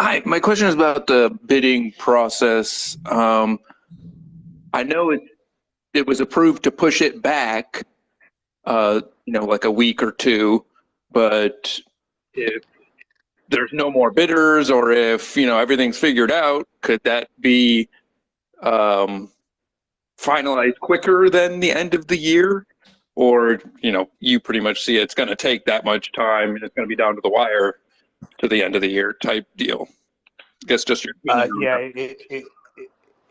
Hi, my question is about the bidding process. I know it was approved to push it back, like a week or two, but if there's no more bidders or if, everything's figured out, could that be um, finalized quicker than the end of the year? Or, you pretty much see it's going to take that much time and it's going to be down to the wire to the end of the year type deal? I guess just your opinion on Yeah,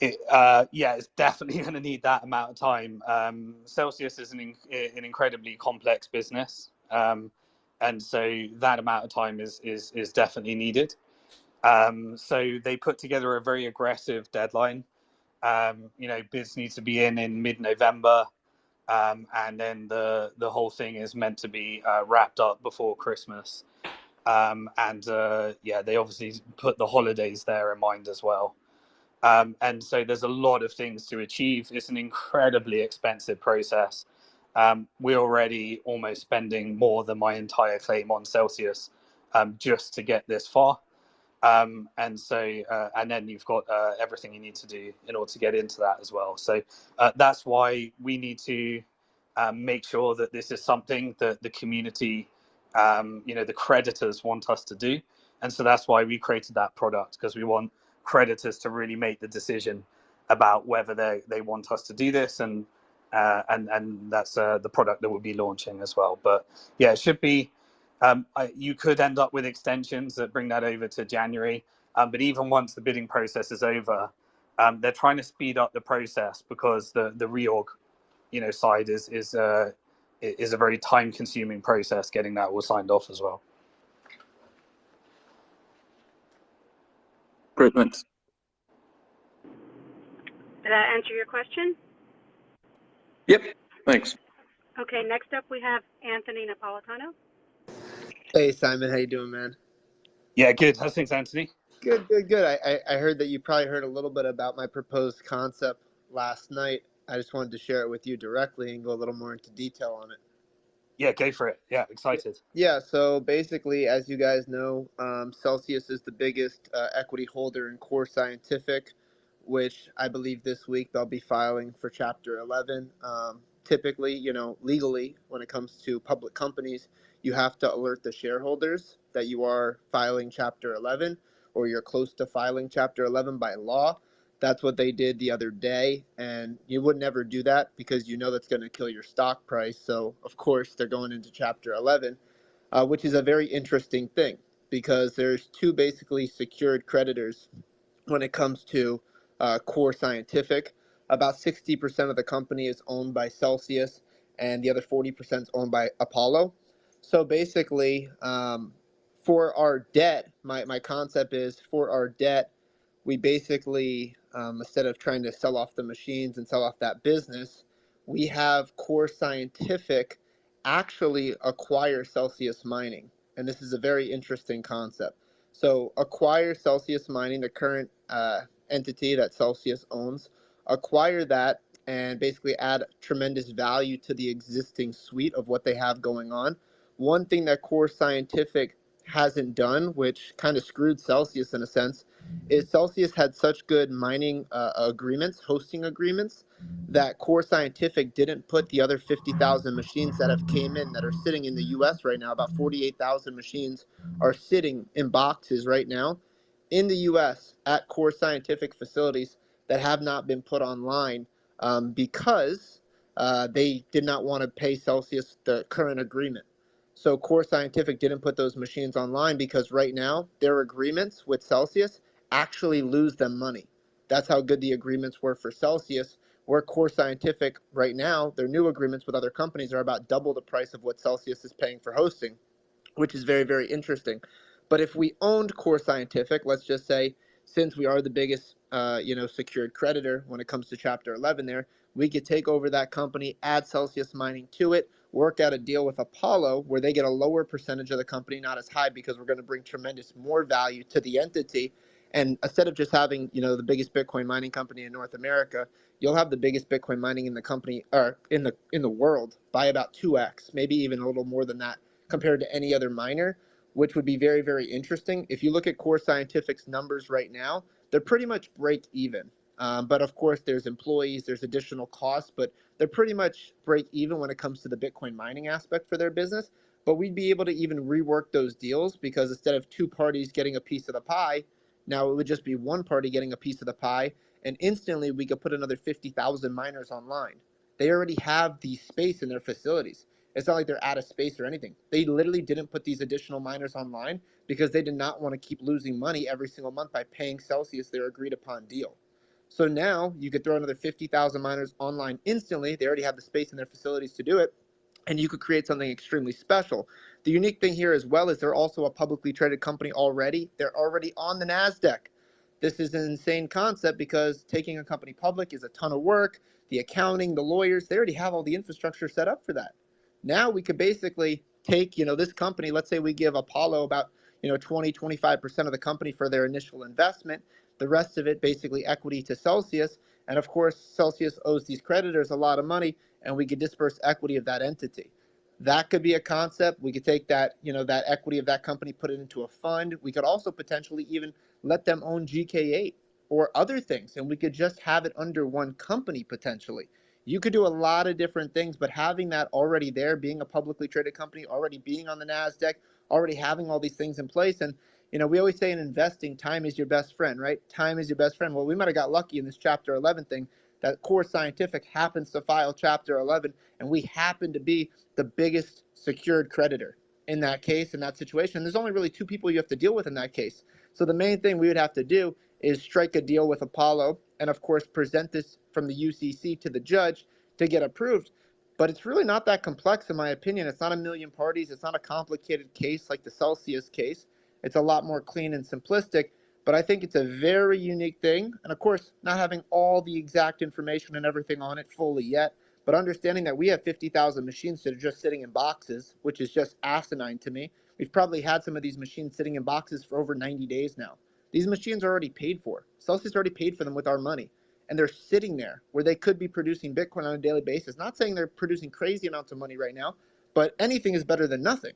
that. it's definitely going to need that amount of time. Celsius is an incredibly complex business, and so that amount of time is definitely needed. So they put together a very aggressive deadline. Bids need to be in mid-November, and then the whole thing is meant to be wrapped up before Christmas. They obviously put the holidays there in mind as well. And so there's a lot of things to achieve. It's an incredibly expensive process. We're already almost spending more than my entire claim on Celsius just to get this far. And then you've got everything you need to do in order to get into that as well. So that's why we need to make sure that this is something that the community, the creditors want us to do. And so that's why we created that product, because we want creditors to really make the decision about whether they want us to do this, and that's the product that we'll be launching as well. But yeah, it should be. You could end up with extensions that bring that over to January, but even once the bidding process is over, they're trying to speed up the process because the reorg, side is a very time-consuming process getting that all signed off as well. Great, thanks. Did that answer your question? Yep, thanks. Okay, next up we have Anthony Napolitano. Hey, Simon, how you doing, man? Yeah, good. How's things, Anthony? Good. I heard that you probably heard a little bit about my proposed concept last night. I just wanted to share it with you directly and go a little more into detail on it. Yeah, go for it. Yeah, excited. Yeah, so basically, as you guys know, Celsius is the biggest equity holder in Core Scientific, which I believe this week they'll be filing for Chapter 11. Typically, legally, when it comes to public companies, you have to alert the shareholders that you are filing Chapter 11 or you're close to filing Chapter 11 by law. That's what they did the other day, and you would never do that because that's going to kill your stock price. So, of course, they're going into Chapter 11, which is a very interesting thing because there's two basically secured creditors when it comes to Core Scientific. About 60% of the company is owned by Celsius, and the other 40% is owned by Apollo. So basically, for our debt, my concept is for our debt, we basically, instead of trying to sell off the machines and sell off that business, we have Core Scientific actually acquire Celsius Mining. And this is a very interesting concept. So acquire Celsius Mining, the current entity that Celsius owns, acquire that and basically add tremendous value to the existing suite of what they have going on. One thing that Core Scientific hasn't done, which kind of screwed Celsius in a sense, is Celsius had such good mining agreements, hosting agreements, that Core Scientific didn't put the other 50,000 machines that have came in that are sitting in the U.S. right now. About 48,000 machines are sitting in boxes right now in the U.S. at Core Scientific facilities that have not been put online because they did not want to pay Celsius the current agreement. So Core Scientific didn't put those machines online because right now their agreements with Celsius actually lose them money. That's how good the agreements were for Celsius, where Core Scientific right now, their new agreements with other companies are about double the price of what Celsius is paying for hosting, which is very, very interesting. But if we owned Core Scientific, let's just say, since we are the biggest, secured creditor when it comes to Chapter 11 there, we could take over that company, add Celsius Mining to it, work out a deal with Apollo where they get a lower percentage of the company, not as high, because we're going to bring tremendous more value to the entity. And instead of just having, the biggest Bitcoin mining company in North America, you'll have the biggest Bitcoin mining in the company or in the world by about 2x, maybe even a little more than that compared to any other miner, which would be very, very interesting. If you look at Core Scientific's numbers right now, they're pretty much break even. But of course, there's employees, there's additional costs, but they're pretty much break even when it comes to the Bitcoin mining aspect for their business. But we'd be able to even rework those deals, because instead of two parties getting a piece of the pie, now it would just be one party getting a piece of the pie, and instantly we could put another 50,000 miners online. They already have the space in their facilities. It's not like they're out of space or anything. They literally didn't put these additional miners online because they did not want to keep losing money every single month by paying Celsius their agreed upon deal. So now you could throw another 50,000 miners online instantly. They already have the space in their facilities to do it, and you could create something extremely special. The unique thing here as well is they're also a publicly traded company already. They're already on the NASDAQ. This is an insane concept because taking a company public is a ton of work. The accounting, the lawyers, they already have all the infrastructure set up for that. Now we could basically take, this company, let's say we give Apollo about, 20, 25% of the company for their initial investment. The rest of it basically equity to Celsius. And of course, Celsius owes these creditors a lot of money, and we could disperse equity of that entity. That could be a concept. We could take that, that equity of that company, put it into a fund. We could also potentially even let them own GK8 or other things, and we could just have it under one company potentially. You could do a lot of different things, but having that already there, being a publicly traded company, already being on the NASDAQ, already having all these things in place. And, we always say in investing, time is your best friend, right? Time is your best friend. Well, we might have got lucky in this Chapter 11 thing that Core Scientific happens to file Chapter 11, and we happen to be the biggest secured creditor in that case, in that situation. There's only really two people you have to deal with in that case. So the main thing we would have to do is strike a deal with Apollo and, of course, present this from the UCC to the judge to get approved. But it's really not that complex, in my opinion. It's not a million parties. It's not a complicated case like the Celsius case. It's a lot more clean and simplistic. But I think it's a very unique thing. And, of course, not having all the exact information and everything on it fully yet, but understanding that we have 50,000 machines that are just sitting in boxes, which is just asinine to me. We've probably had some of these machines sitting in boxes for over 90 days now. These machines are already paid for. Celsius already paid for them with our money. And they're sitting there where they could be producing Bitcoin on a daily basis. Not saying they're producing crazy amounts of money right now, but anything is better than nothing.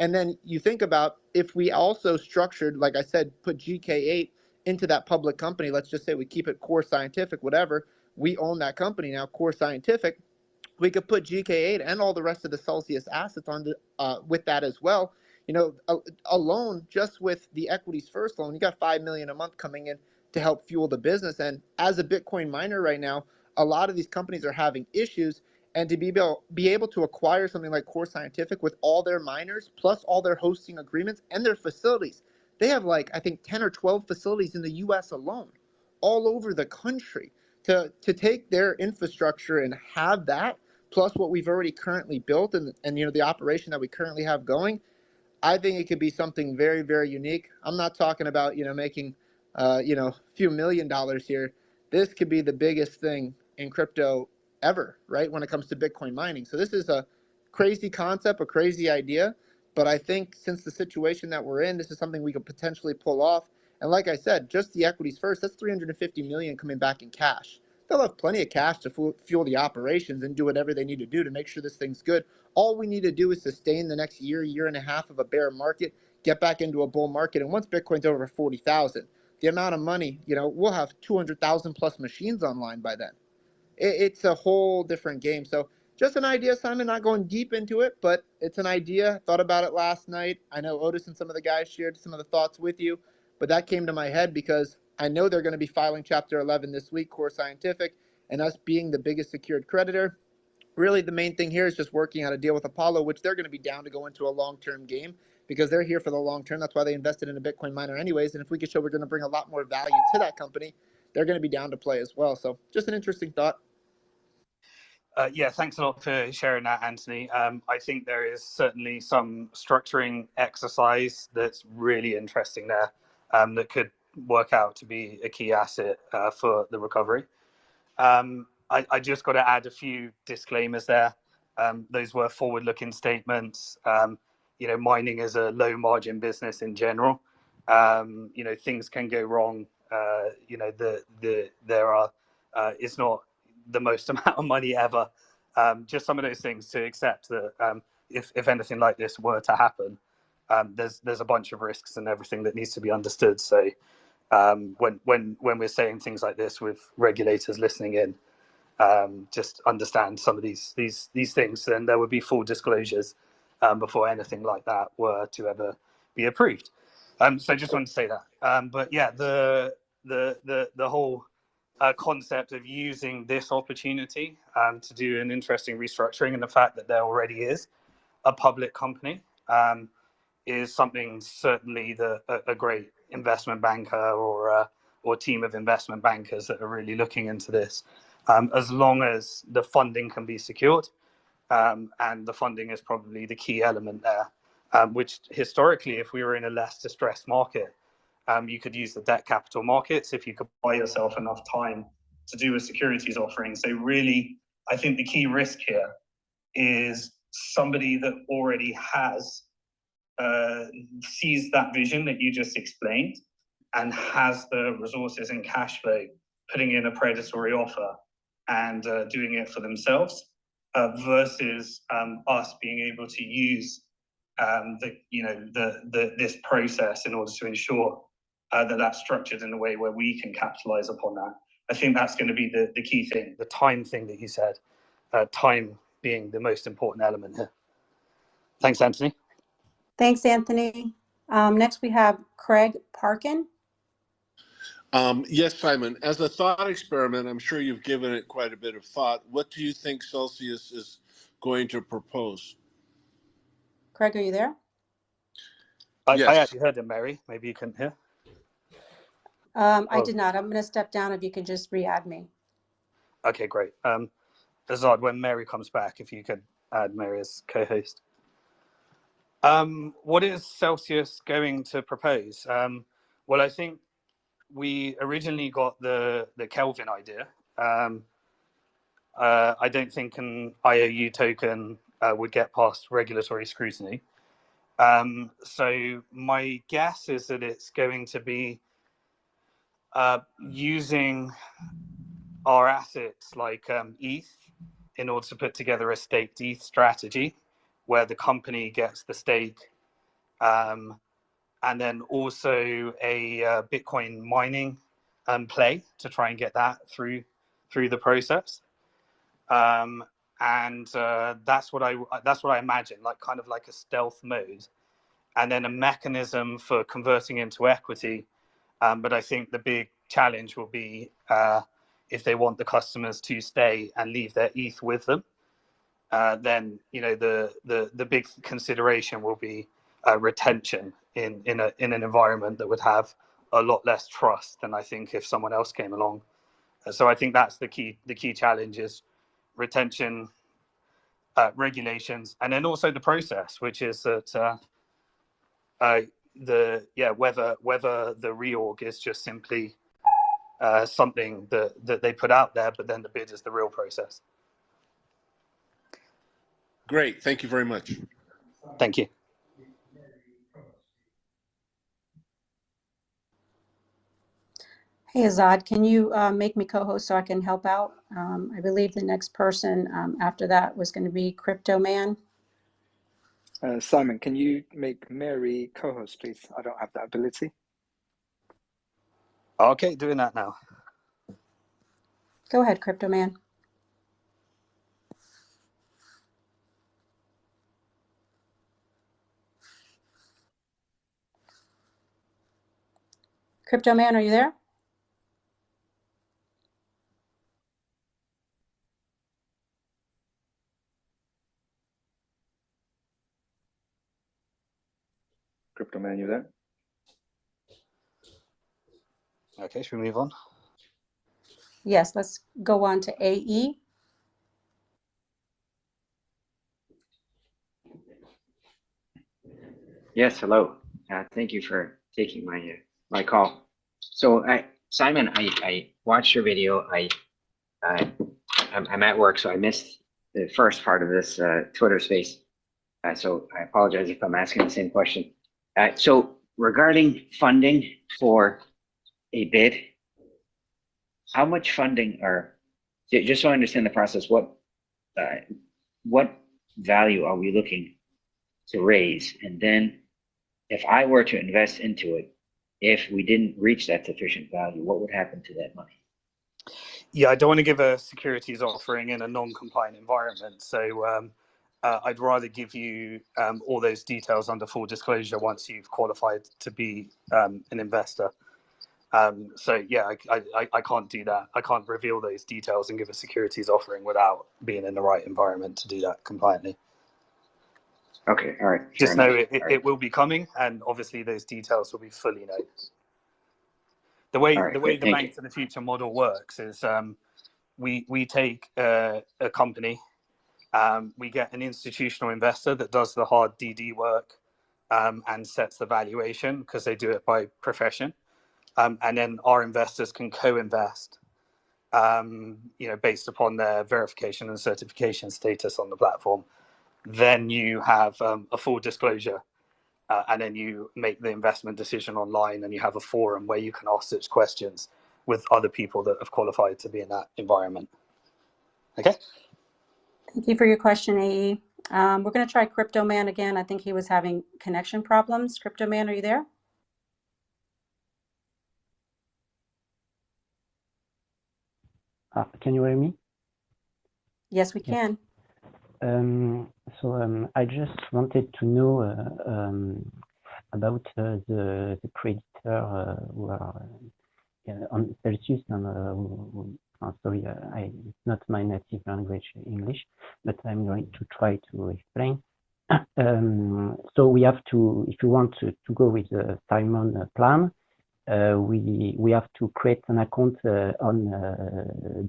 And then you think about if we also structured, like I said, put GK8 into that public company. Let's just say we keep it Core Scientific, whatever. We own that company now, Core Scientific. We could put GK8 and all the rest of the Celsius assets on with that as well. Alone, just with the equities first loan, you got $5 million a month coming in to help fuel the business. And as a Bitcoin miner right now, a lot of these companies are having issues. And to be able to acquire something like Core Scientific with all their miners, plus all their hosting agreements and their facilities, they have I think 10 or 12 facilities in the US alone, all over the country. To take their infrastructure and have that, plus what we've already currently built and the operation that we currently have going, I think it could be something very, very unique. I'm not talking about, making, a few $1,000,000 here. This could be the biggest thing in crypto ever, right, when it comes to Bitcoin mining. So this is a crazy concept, a crazy idea. But I think since the situation that we're in, this is something we could potentially pull off. And like I said, just the equities first, that's 350 million coming back in cash. They'll have plenty of cash to fuel the operations and do whatever they need to do to make sure this thing's good. All we need to do is sustain the next year, year and a half of a bear market, get back into a bull market. And once Bitcoin's over 40,000, the amount of money, we'll have 200,000 plus machines online by then. It's a whole different game. So just an idea, Simon, not going deep into it, but it's an idea. Thought about it last night. I know Otis and some of the guys shared some of the thoughts with you, but that came to my head because I know they're going to be filing Chapter 11 this week, Core Scientific, and us being the biggest secured creditor. Really, the main thing here is just working out a deal with Apollo, which they're going to be down to go into a long-term game because they're here for the long term. That's why they invested in a Bitcoin miner anyways. And if we could show we're going to bring a lot more value to that company, they're going to be down to play as well. So just an interesting thought. Yeah, thanks a lot for sharing that, Anthony. I think there is certainly some structuring exercise that's really interesting there that could work out to be a key asset for the recovery. I just got to add a few disclaimers there. Those were forward-looking statements. Mining is a low-margin business in general. Things can go wrong. It's not the most amount of money ever. Just some of those things to accept that if anything like this were to happen. there's a bunch of risks and everything that needs to be understood. So when we're saying things like this with regulators listening in, just understand some of these things, then there would be full disclosures before anything like that were to ever be approved. So I just wanted to say that. But yeah, the whole concept of using this opportunity to do an interesting restructuring, and the fact that there already is a public company, is something certainly a great investment banker or team of investment bankers that are really looking into this, as long as the funding can be secured, and the funding is probably the key element there, which historically, if we were in a less distressed market, you could use the debt capital markets if you could buy yourself enough time to do a securities offering. So really, I think the key risk here is somebody that already has sees that vision that you just explained and has the resources and cash flow, putting in a predatory offer and doing it for themselves, versus us being able to use this process in order to ensure that that's structured in a way where we can capitalize upon that. I think that's going to be the key thing. The time thing that you said, time being the most important element here. Thanks, Anthony. Thanks, Anthony. Next, we have Craig Parkin. Yes, Simon. As a thought experiment, I'm sure you've given it quite a bit of thought. What do you think Celsius is going to propose? Craig, are you there? Yes. I actually heard him, Mary. Maybe you couldn't hear. I did not. I'm going to step down if you can just re-add me. Okay, great. Azad, when Mary comes back, if you could add Mary as co-host. What is Celsius going to propose? Well, I think we originally got the Kelvin idea. I don't think an IOU token would get past regulatory scrutiny. So my guess is that it's going to be using our assets like ETH in order to put together a staked ETH strategy where the company gets the stake, and then also a Bitcoin mining play to try and get that through the process. And that's what I imagine, like kind of like a stealth mode, and then a mechanism for converting into equity. But I think the big challenge will be if they want the customers to stay and leave their ETH with them, then the big consideration will be retention in an environment that would have a lot less trust than I think if someone else came along. So I think that's the key challenge is retention, regulations, and then also the process, which is that whether the reorg is just simply something that they put out there, but then the bid is the real process. Great. Thank you very much. Thank you. Hey, Azad, can you make me co-host so I can help out? I believe the next person after that was going to be Crypto Man. Simon, can you make Mary co-host, please? I don't have that ability. Okay, doing that now. Go ahead, Crypto Man. Crypto Man, are you there? Crypto Man, you there? Okay, should we move on? Yes, let's go on to AE. Yes, hello. Thank you for taking my call. So, Simon, I watched your video. I'm at work, so I missed the first part of this Twitter space. So I apologize if I'm asking the same question. So regarding funding for a bid, how much funding just so I understand the process, what value are we looking to raise? And then if I were to invest into it, if we didn't reach that sufficient value, what would happen to that money? Yeah, I don't want to give a securities offering in a non-compliant environment. So I'd rather give you all those details under full disclosure once you've qualified to be an investor. So yeah, I can't do that. I can't reveal those details and give a securities offering without being in the right environment to do that compliantly. Okay, all right. Just know enough. it will be coming, and obviously those details will be fully known. The way the Bank to the Future model works is we take a company, we get an institutional investor that does the hard DD work and sets the valuation because they do it by profession, and then our investors can co-invest, based upon their verification and certification status on the platform. Then you have a full disclosure. And then you make the investment decision online, and you have a forum where you can ask such questions with other people that have qualified to be in that environment. Okay. Thank you for your question, AE. We're going to try Crypto Man again. I think he was having connection problems. Crypto Man, are you there? Can you hear me? Yes, we can. I just wanted to know about the creditor who are on Celsius. Sorry, it's not my native language, English, but I'm going to try to explain. So we have to, if you want to go with the Simon plan, we have to create an account on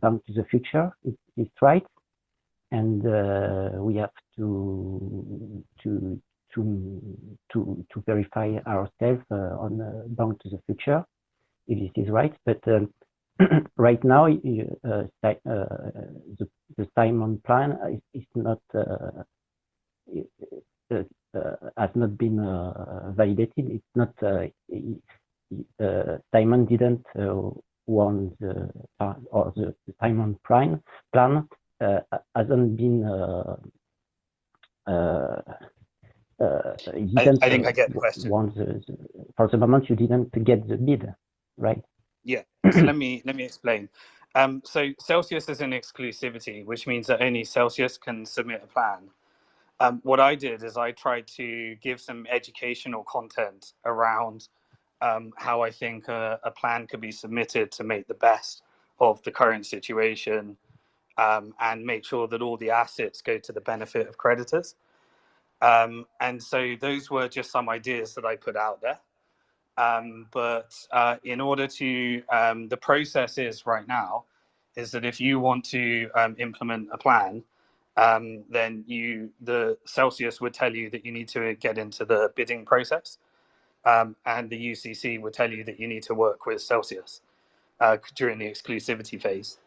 Bank to the Future. It's right. And we have to verify ourselves on Bank to the Future, if this is right. But right now, the Simon plan is not has not been validated. It's not Simon didn't want the Simon plan hasn't been I think I get the question. For the moment, you didn't get the bid, right? Yeah. So let me explain. So Celsius is in exclusivity, which means that only Celsius can submit a plan. What I did is I tried to give some educational content around how I think a plan could be submitted to make the best of the current situation. And make sure that all the assets go to the benefit of creditors. And so those were just some ideas that I put out there. But in order to, the process is right now, is that if you want to implement a plan, then the Celsius would tell you that you need to get into the bidding process. And the UCC would tell you that you need to work with Celsius during the exclusivity phase.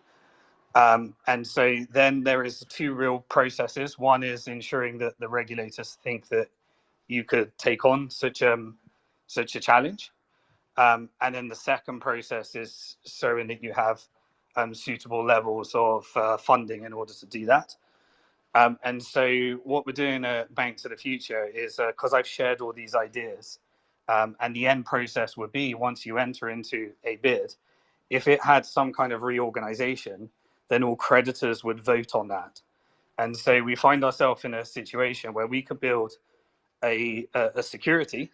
And so then there is two real processes. One is ensuring that the regulators think that you could take on such a challenge. And then the second process is showing that you have suitable levels of funding in order to do that. And so what we're doing at Bank to the Future is, because I've shared all these ideas, and the end process would be, once you enter into a bid, if it had some kind of reorganization, then all creditors would vote on that. And so we find ourselves in a situation where we could build a security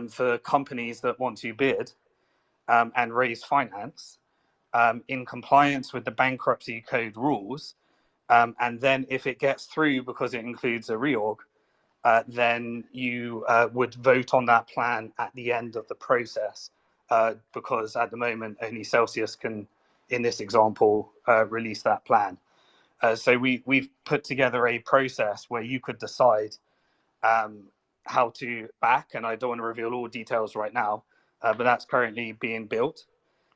for companies that want to bid and raise finance in compliance with the bankruptcy code rules. And then if it gets through because it includes a reorg, then you would vote on that plan at the end of the process, because at the moment only Celsius can, in this example, release that plan. So we've put together a process where you could decide how to back, and I don't want to reveal all details right now, but that's currently being built.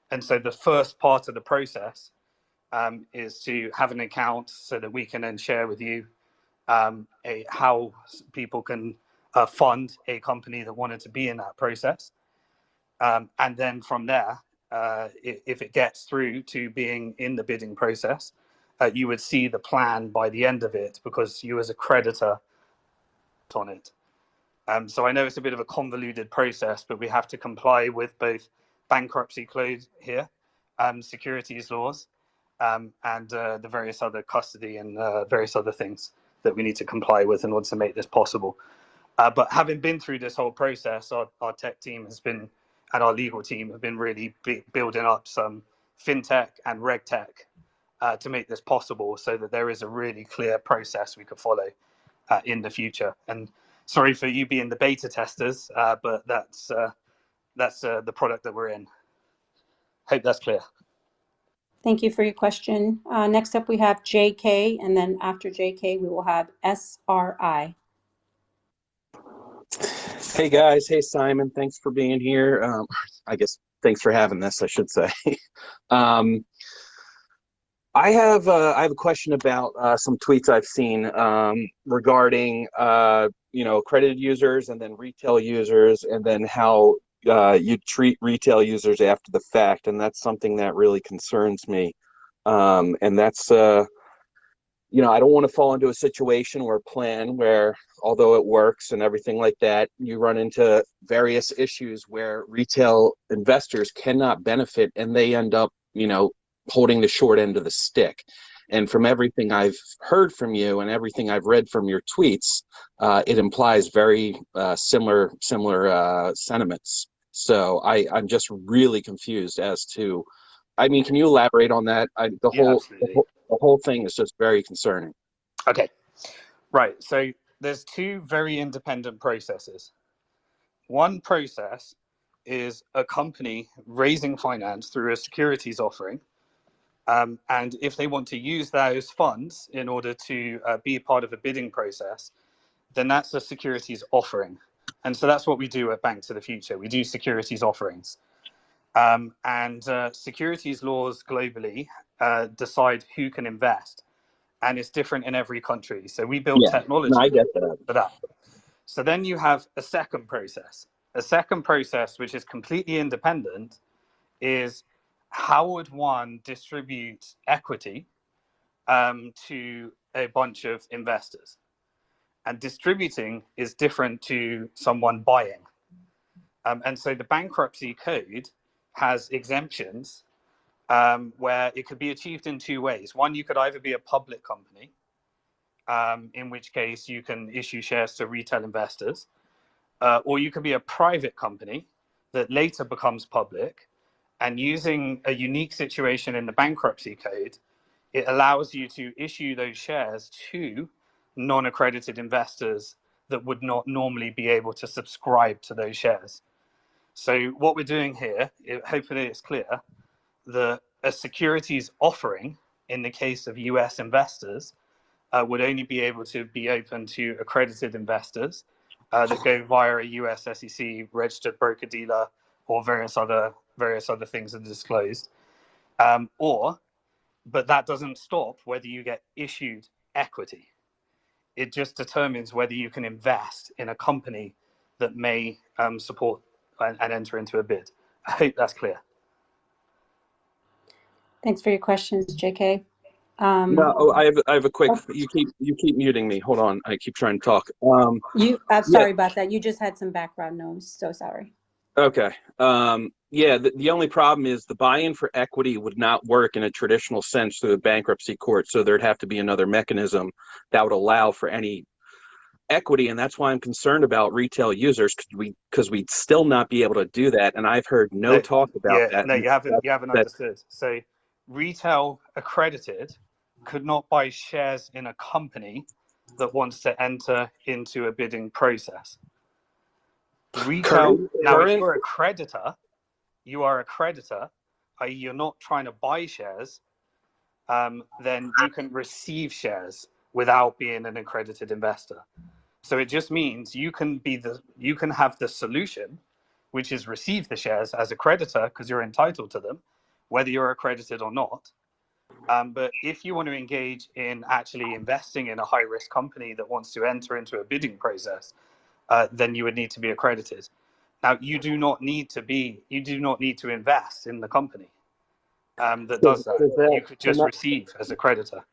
And so the first part of the process is to have an account so that we can then share with you how people can fund a company that wanted to be in that process. And then from there, if it gets through to being in the bidding process, you would see the plan by the end of it, because you as a creditor on it. So I know it's a bit of a convoluted process, but we have to comply with both bankruptcy code here, securities laws, and the various other custody and various other things that we need to comply with in order to make this possible. But having been through this whole process, our tech team has been, and our legal team have been really building up some fintech and regtech to make this possible, so that there is a really clear process we could follow in the future. And sorry for you being the beta testers, but that's the product that we're in. Hope that's clear. Thank you for your question. Next up, we have JK, and then after JK, we will have SRI. Hey guys, hey Simon, thanks for being here. I guess thanks for having this, I should say. I have a question about some tweets I've seen regarding accredited users and then retail users, and then how you treat retail users after the fact, and that's something that really concerns me. And that's I don't want to fall into a situation or a plan where, although it works and everything like that, you run into various issues where retail investors cannot benefit and they end up, holding the short end of the stick. And from everything I've heard from you and everything I've read from your tweets, it implies very similar sentiments. So I'm just really confused as to, can you elaborate on that? The whole thing is just very concerning. Okay, right. So there's two very independent processes. One process is a company raising finance through a securities offering. And if they want to use those funds in order to be a part of a bidding process, then that's a securities offering. And so that's what we do at Bank to the Future. We do securities offerings. And securities laws globally decide who can invest. And it's different in every country. So we build technology for that. So then you have a second process. A second process, which is completely independent, is how would one distribute equity to a bunch of investors? And distributing is different to someone buying. And so the bankruptcy code has exemptions where it could be achieved in two ways. One, you could either be a public company, in which case you can issue shares to retail investors, or you could be a private company that later becomes public. And using a unique situation in the bankruptcy code, it allows you to issue those shares to non-accredited investors that would not normally be able to subscribe to those shares. So what we're doing here, hopefully it's clear, that a securities offering in the case of US investors would only be able to be open to accredited investors that go via a US SEC registered broker dealer or various other things that are disclosed. But that doesn't stop whether you get issued equity. It just determines whether you can invest in a company that may support and enter into a bid. I hope that's clear. Thanks for your questions, JK. No, I have a quick. You keep muting me. Hold on, I keep trying to talk. I'm sorry about that. You just had some background noise. So sorry. Okay. The only problem is the buy-in for equity would not work in a traditional sense through the bankruptcy court. So there'd have to be another mechanism that would allow for any equity, and that's why I'm concerned about retail users, because we'd still not be able to do that. And I've heard no talk about that. No, you haven't understood. So retail accredited could not buy shares in a company that wants to enter into a bidding process. Retail now, if you're a creditor, i.e. you're not trying to buy shares, then you can receive shares without being an accredited investor. So it just means you can have the solution, which is receive the shares as a creditor because you're entitled to them, whether you're accredited or not. But if you want to engage in actually investing in a high-risk company that wants to enter into a bidding process, then you would need to be accredited. Now, you do not need to invest in the company that does that. You could just receive as a creditor.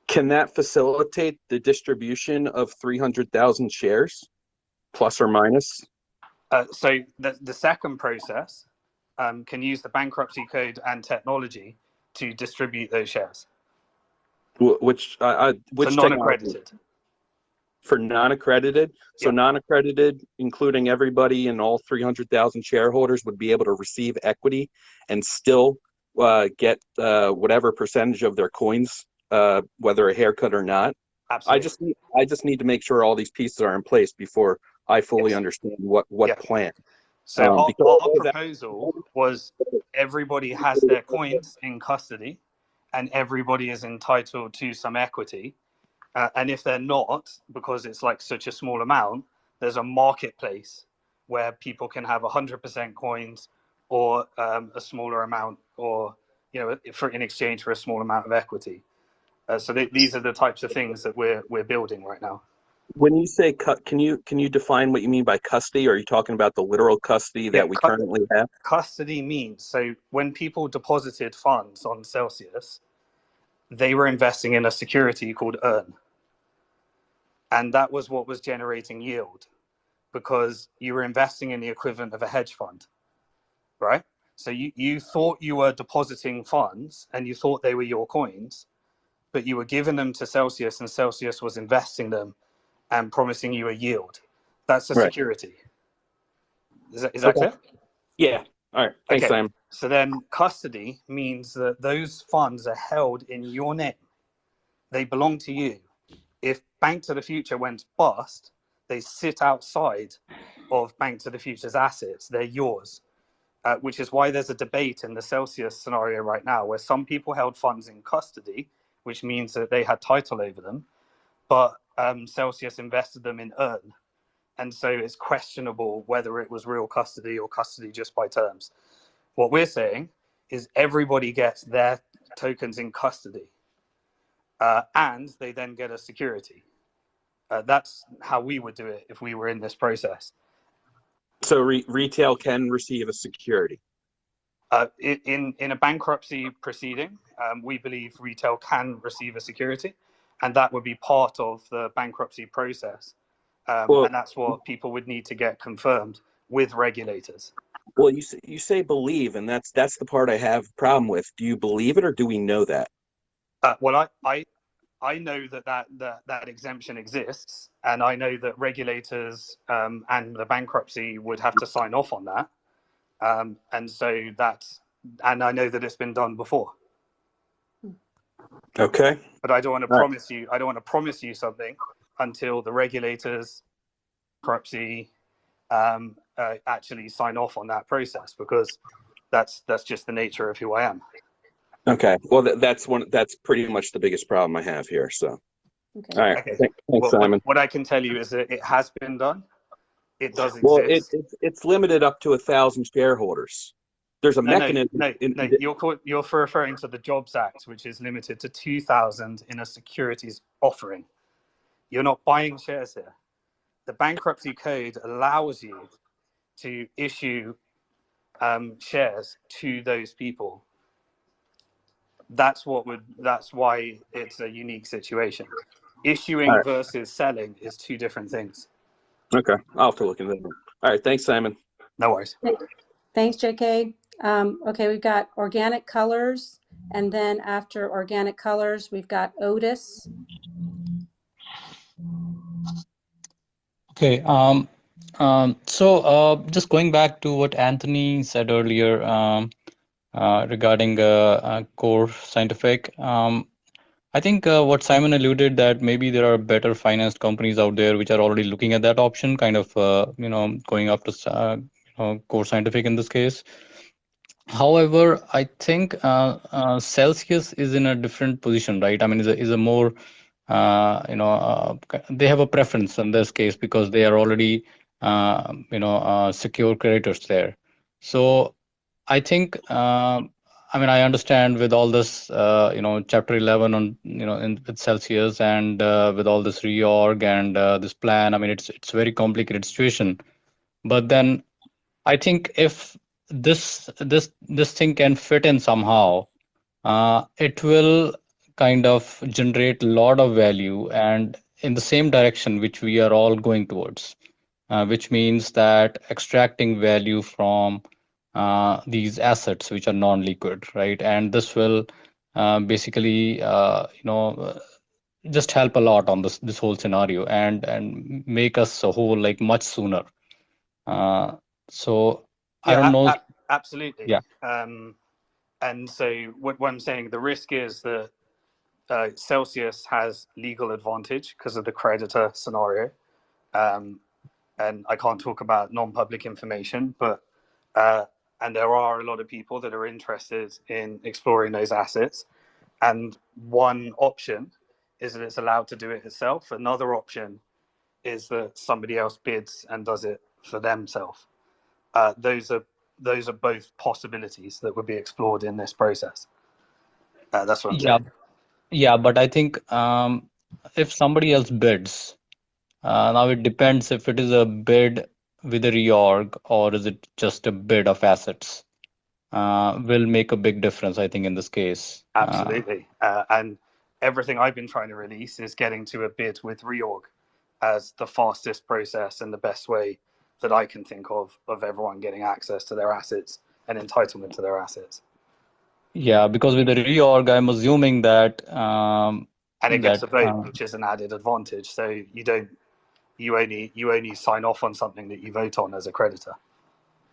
Can that facilitate the distribution of 300,000 shares? plus or minus? So the second process can use the bankruptcy code and technology to distribute those shares Which to technology? non-accredited. For non-accredited? So Yep. non-accredited, including everybody and all 300,000 shareholders, would be able to receive equity and still get whatever percentage of their coins, whether a haircut or not. Absolutely. I just need to make sure all these pieces are in place before I fully understand what plan. So our because proposal was everybody has their coins in custody and everybody is entitled to some equity. And if they're not, because it's like such a small amount, there's a marketplace where people can have 100% coins or a smaller amount, or in exchange for a small amount of equity. So these are the types of things that we're building right now. When you say can you define what you mean by custody? Are you talking about the literal custody that we currently have? Custody means, so when people deposited funds on Celsius, they were investing in a security called Earn. And that was what was generating yield, because you were investing in the equivalent of a hedge fund, right? So you thought you were depositing funds and you thought they were your coins, but you were giving them to Celsius and Celsius was investing them and promising you a yield. That's a security. Is that clear? Yeah. All right. Thanks, Okay. Simon. So then custody means that those funds are held in your name. They belong to you. If Bank to the Future went bust, they sit outside of Bank to the Future's assets. They're yours, which is why there's a debate in the Celsius scenario right now where some people held funds in custody, which means that they had title over them, but Celsius invested them in Earn. And so it's questionable whether it was real custody or custody just by terms. What we're saying is everybody gets their tokens in custody, and they then get a security. That's how we would do it if we were in this process. So retail can receive a security. In a bankruptcy proceeding, we believe retail can receive a security, and that would be part of the bankruptcy process. And that's what people would need to get confirmed with regulators. Well, you say believe, and that's the part I have a problem with. Do you believe it, or do we know that? Well, I know that exemption exists, and I know that regulators and the bankruptcy would have to sign off on that, and I know that it's been done before. Okay. But I don't want to promise you. I don't want to promise you something until the regulators, bankruptcy, actually sign off on that process, because that's just the nature of who I am. Okay. Well, that's pretty much the biggest problem I have here. So, Okay. all right. Okay. Thanks, Simon. What I can tell you is that it has been done. It does exist. Well, it's limited up to 1,000 shareholders. There's a mechanism. No, you're referring to the Jobs Act, which is limited to 2,000 in a securities offering. You're not buying shares here. The bankruptcy code allows you to issue shares to those people. That's why it's a unique situation. Issuing versus selling is two different things. Okay, I'll have to look into that. All right, thanks, Simon. No worries. Thanks, JK. Okay, we've got Organic Colors, and then after Organic Colors, we've got Otis. Okay. So just going back to what Anthony said earlier regarding Core Scientific, I think what Simon alluded that maybe there are better financed companies out there which are already looking at that option, kind of going after Core Scientific in this case. However, I think Celsius is in a different position, right? I mean, is a more they have a preference in this case because they are already secure creditors there. So I think I mean, I understand with all this Chapter 11 on with Celsius and with all this reorg and this plan. I mean, it's very complicated situation. But then I think if this thing can fit in somehow, it will kind of generate a lot of value and in the same direction which we are all going towards. which means that extracting value from these assets which are non-liquid, right? And this will basically, just help a lot on this whole scenario and make us a whole like much sooner. So I don't know. Absolutely. Yeah. And so what I'm saying, the risk is that Celsius has legal advantage because of the creditor scenario. And I can't talk about non-public information, but and there are a lot of people that are interested in exploring those assets. And one option is that it's allowed to do it itself. Another option is that somebody else bids and does it for themselves. Those are both possibilities that would be explored in this process. That's what I'm saying. Yeah, but I think if somebody else bids, now it depends if it is a bid with a reorg or is it just a bid of assets. Will make a big difference, I think, in this case. Absolutely. And everything I've been trying to release is getting to a bid with reorg as the fastest process and the best way that I can think of everyone getting access to their assets and entitlement to their assets. Yeah, because with the reorg, I'm assuming that and it gets a vote, which is an added advantage. So you only sign off on something that you vote on as a creditor.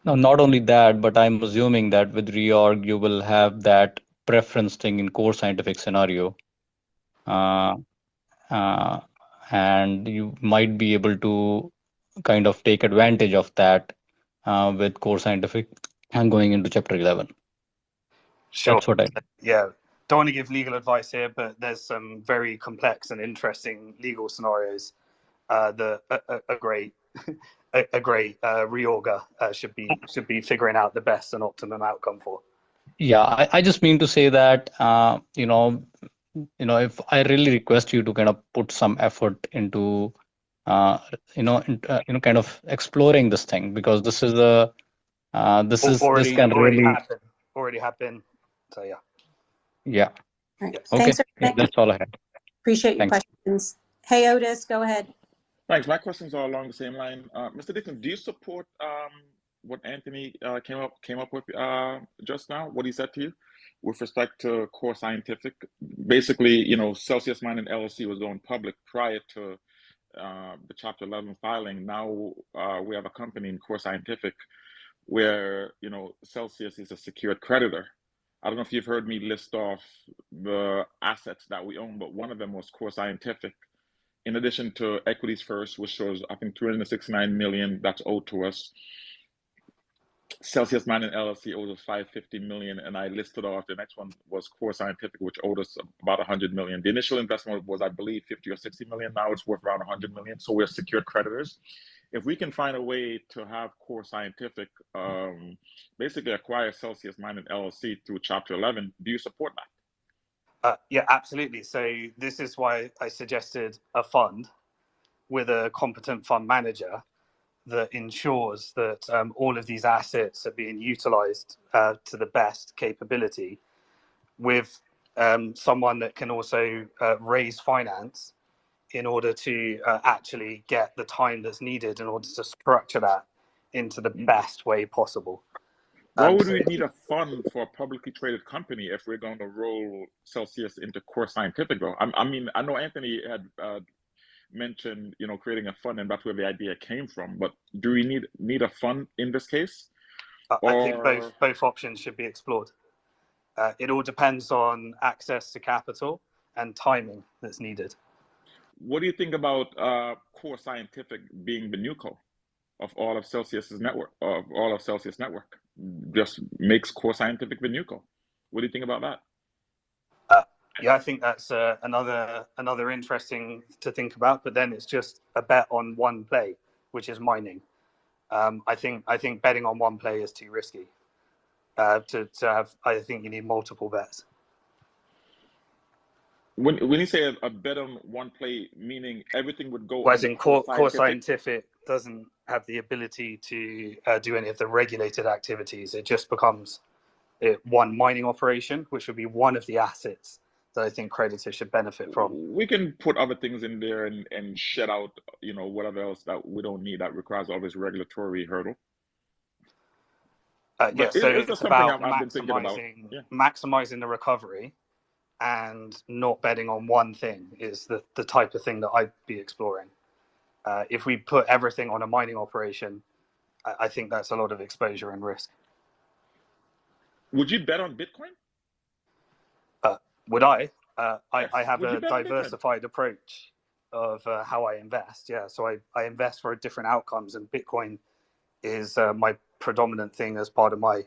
No, not only that, but I'm assuming that with reorg, you will have that preference thing in core scientific scenario. And you might be able to kind of take advantage of that with core scientific and going into chapter 11. Sure. That's what I. Yeah. Don't want to give legal advice here, but there's some very complex and interesting legal scenarios that a great reorger should be figuring out the best and optimum outcome for. Yeah, I just mean to say that if I really request you to kind of put some effort into kind of exploring this thing, because this is a this can already happen. So yeah. Yeah. Right. Okay. Thanks, Yeah, that's all I had. Appreciate your Thanks. questions. Hey, Otis, go ahead. Thanks. My questions are along the same line. Mr. Dixon, do you support what Anthony came up with just now? What he said to you with respect to Core Scientific? Basically, Celsius Mining LLC was going public prior to the Chapter 11 filing. Now we have a company in Core Scientific where Celsius is a secured creditor. I don't know if you've heard me list off the assets that we own, but one of them was Core Scientific. In addition to Equities First, which shows, I think, $369 million that's owed to us. Celsius Mining LLC owes us $550 million, and I listed off the next one was Core Scientific, which owed us about $100 million. The initial investment was, I believe, 50 or 60 million. Now it's worth around $100 million. So we're secured creditors. If we can find a way to have Core Scientific basically acquire Celsius Mining LLC through Chapter 11, do you support that? Yeah, absolutely. So this is why I suggested a fund with a competent fund manager that ensures that all of these assets are being utilized to the best capability, with someone that can also raise finance in order to actually get the time that's needed in order to structure that into the best way possible. Why would we need a fund for a publicly traded company if we're going to roll Celsius into Core Scientific, though? I mean, I know Anthony had mentioned, creating a fund, and that's where the idea came from. But do we need a fund in this case? I think both options should be explored. It all depends on access to capital and timing that's needed. What do you think about Core Scientific being the newco of all of Celsius's network, of all of Celsius network? Just makes Core Scientific the newco. What do you think about that? Yeah, I think that's another interesting to think about. But then it's just a bet on one play, which is mining. I think betting on one play is too risky. To have, I think you need multiple bets. When you say a bet on one play, meaning everything would go. Whereas in Core Scientific doesn't have the ability to do any of the regulated activities. It just becomes one mining operation, which would be one of the assets that I think creditors should benefit from. We can put other things in there and shed out, whatever else that we don't need that requires all this regulatory hurdle. Yeah, But so it's it's just something about I've been thinking about. Yeah. maximizing the recovery and not betting on one thing is the type of thing that I'd be exploring. If we put everything on a mining operation, I think that's a lot of exposure and risk. Would you bet on Bitcoin? Would I? Yes. I have Would you a bet on Bitcoin? diversified approach of how I invest. Yeah, so I invest for different outcomes, and Bitcoin is my predominant thing as part of my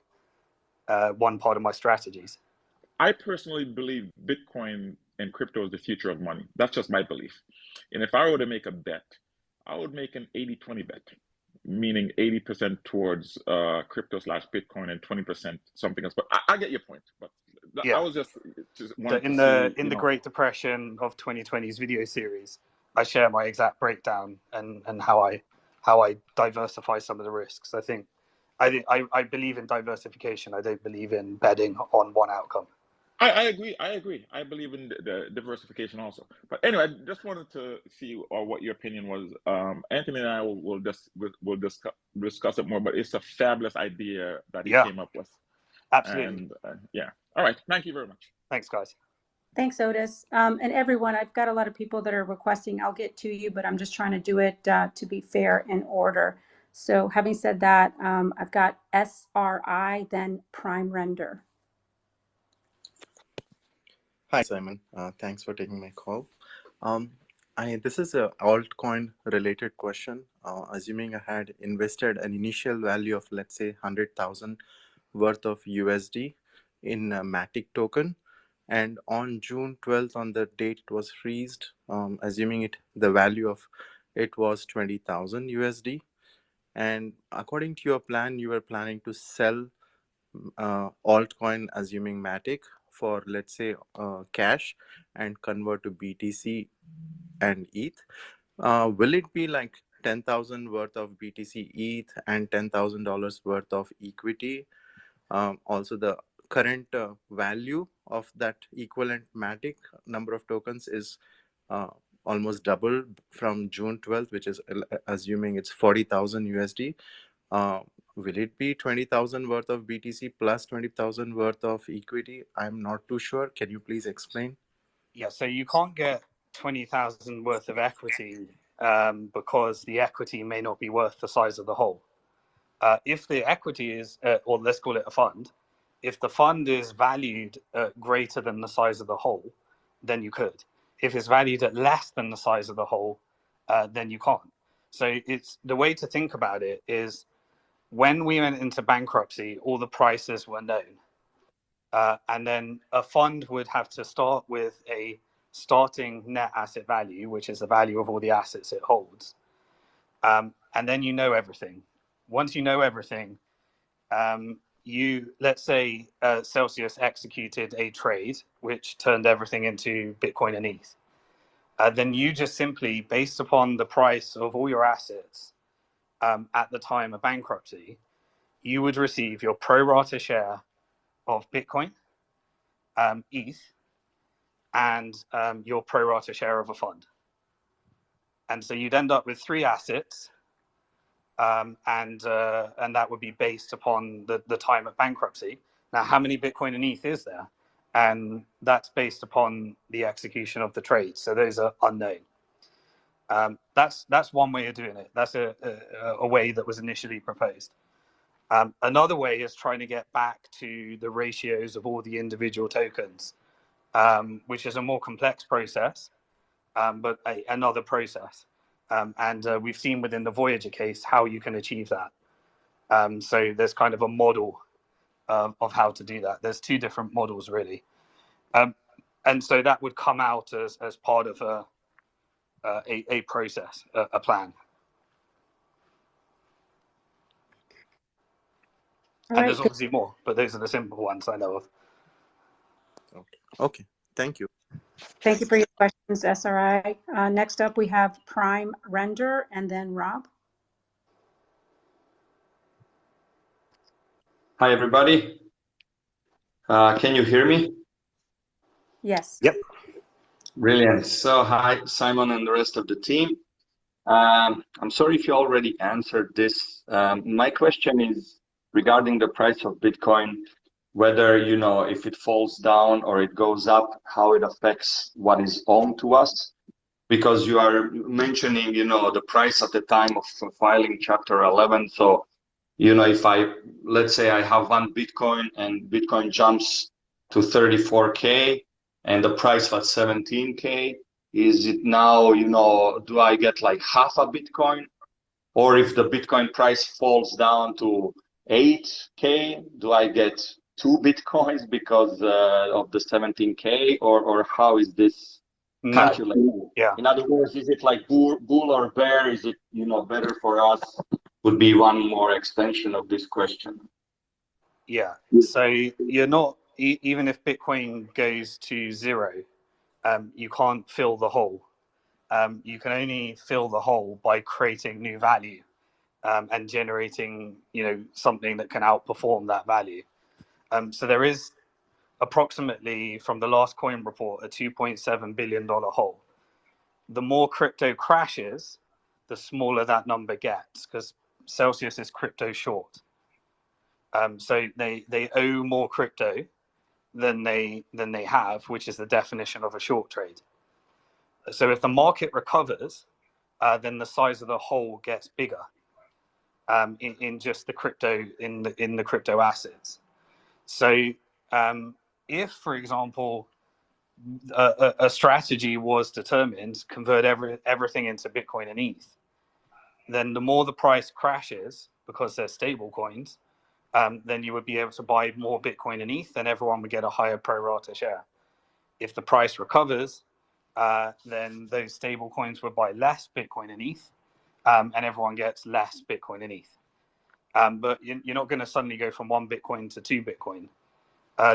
one part of my strategies. I personally believe Bitcoin and crypto is the future of money. That's just my belief. And if I were to make a bet, I would make an 80-20 bet, meaning 80% towards crypto / Bitcoin and 20% something else. But I get your point. But Yeah. I was just wanted in to see, the Great Depression of 2020's video series, I share my exact breakdown and how I diversify some of the risks. I believe in diversification. I don't believe in betting on one outcome. I agree. I believe in the diversification also. But anyway, I just wanted to see what your opinion was. Anthony and I will discuss it more. But it's a fabulous idea that he came up with. Absolutely. And yeah. All right. Thank you very much. Thanks, guys. Thanks, Otis. And everyone, I've got a lot of people that are requesting. I'll get to you, but I'm just trying to do it to be fair in order. So having said that, I've got SRI, then Prime Render. Hi, Simon. Thanks for taking my call. This is a altcoin related question. Assuming I had invested an initial value of, let's say, 100,000 worth of USD in a Matic token, and on June 12th, on the date it was freezed, assuming the value of it was 20,000 USD. And according to your plan, you were planning to sell altcoin, assuming Matic, for, let's say, cash and convert to BTC and ETH. Will it be like 10,000 worth of BTC ETH and $10,000 worth of equity? Also, the current value of that equivalent Matic number of tokens is almost double from June 12th, which is assuming it's 40,000 USD. Will it be 20,000 worth of BTC plus 20,000 worth of equity? I'm not too sure. Can you please explain? Yeah, so you can't get 20,000 worth of equity because the equity may not be worth the size of the whole. If the equity is, or let's call it a fund, if the fund is valued greater than the size of the whole, then you could. If it's valued at less than the size of the whole, then you can't. So it's the way to think about it is when we went into bankruptcy, all the prices were known. And then a fund would have to start with a starting net asset value, which is the value of all the assets it holds. And then you know everything. Once you know everything, let's say Celsius executed a trade which turned everything into Bitcoin and ETH. Then you just simply, based upon the price of all your assets at the time of bankruptcy, you would receive your pro rata share of Bitcoin, ETH, and your pro rata share of a fund. And so you'd end up with three assets, and that would be based upon the time of bankruptcy. Now, how many Bitcoin and ETH is there? And that's based upon the execution of the trade. So those are unknown. That's one way of doing it. That's a way that was initially proposed. Another way is trying to get back to the ratios of all the individual tokens, which is a more complex process, but another process. And we've seen within the Voyager case how you can achieve that. So there's kind of a model of how to do that. There's two different models, really. And so that would come out as part of a process, a plan. And there's obviously more, but those are the simple ones I know of. Okay. Thank you. Thank you for your questions, SRI. Next up, we have Prime Render and then Rob. Hi, everybody. Can you hear me? Yes. Yep. Brilliant. So hi, Simon and the rest of the team. I'm sorry if you already answered this. My question is regarding the price of Bitcoin, whether, if it falls down or it goes up, how it affects what is owned to us. Because you are mentioning, the price at the time of filing Chapter 11. So, if let's say I have one Bitcoin and Bitcoin jumps to 34K and the price was 17K, is it now, do I get like half a Bitcoin? Or if the Bitcoin price falls down to 8K, do I get 2 Bitcoins because of the 17K? Or how is this No. calculated? Yeah. In other words, is it like bull or bear? Is it, better for us? Would be one more extension of this question. Yeah. So you're not, even if Bitcoin goes to zero, you can't fill the hole. You can only fill the hole by creating new value and generating, something that can outperform that value. So there is approximately, from the last coin report, a $2.7 billion hole. The more crypto crashes, the smaller that number gets, because Celsius is crypto short. So they owe more crypto than they have, which is the definition of a short trade. So if the market recovers, then the size of the hole gets bigger in just the crypto, in the crypto assets. So if, for example, a strategy was determined, convert everything into Bitcoin and ETH, then the more the price crashes, because they're stable coins, then you would be able to buy more Bitcoin and ETH, and everyone would get a higher pro rata share. If the price recovers, then those stable coins would buy less Bitcoin and ETH, and everyone gets less Bitcoin and ETH. But you're not going to suddenly go from 1 Bitcoin to 2 Bitcoin.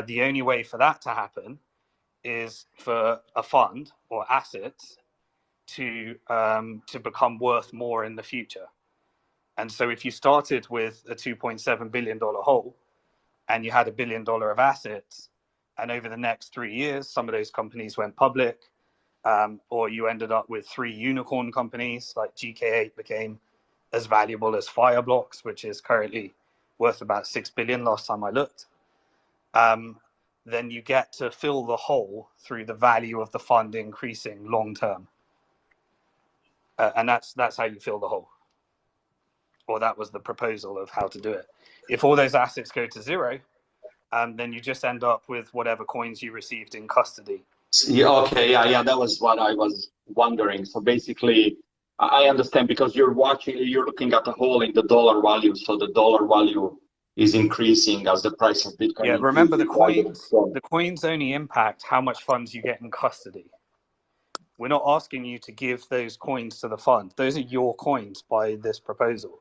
The only way for that to happen is for a fund or assets to become worth more in the future. And so if you started with a $2.7 billion hole and you had $1 billion of assets, and over the next 3 years, some of those companies went public, or you ended up with 3 unicorn companies, like GK8 became as valuable as Fireblocks, which is currently worth about 6 billion last time I looked, then you get to fill the hole through the value of the fund increasing long term. And that's how you fill the hole. Or that was the proposal of how to do it. If all those assets go to zero, then you just end up with whatever coins you received in custody. Yeah, okay, yeah, that was what I was wondering. So basically, I understand, because you're looking at the hole in the dollar value. So the dollar value is increasing as the price of Bitcoin. Yeah, remember the coins only impact how much funds you get in custody. We're not asking you to give those coins to the fund. Those are your coins by this proposal.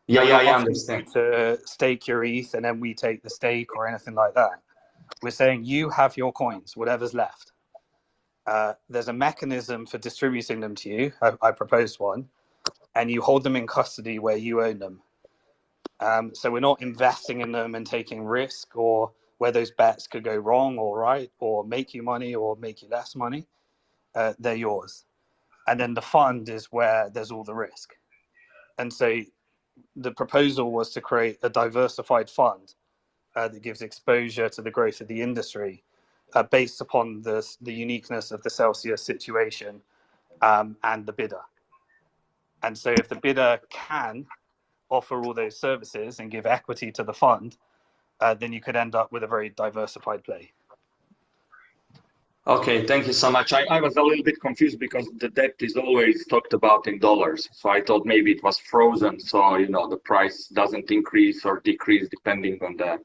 Yeah, I We're understand. not asking you to stake your ETH and then we take the stake or anything like that. We're saying you have your coins, whatever's left. There's a mechanism for distributing them to you. I proposed one, and you hold them in custody where you own them. So we're not investing in them and taking risk, or where those bets could go wrong or right, or make you money or make you less money. They're yours. And then the fund is where there's all the risk. And so the proposal was to create a diversified fund that gives exposure to the growth of the industry, based upon the uniqueness of the Celsius situation and the bidder. And so if the bidder can offer all those services and give equity to the fund, then you could end up with a very diversified play. Okay, thank you so much. I was a little bit confused because the debt is always talked about in dollars. So I thought maybe it was frozen. So, the price doesn't increase or decrease depending on the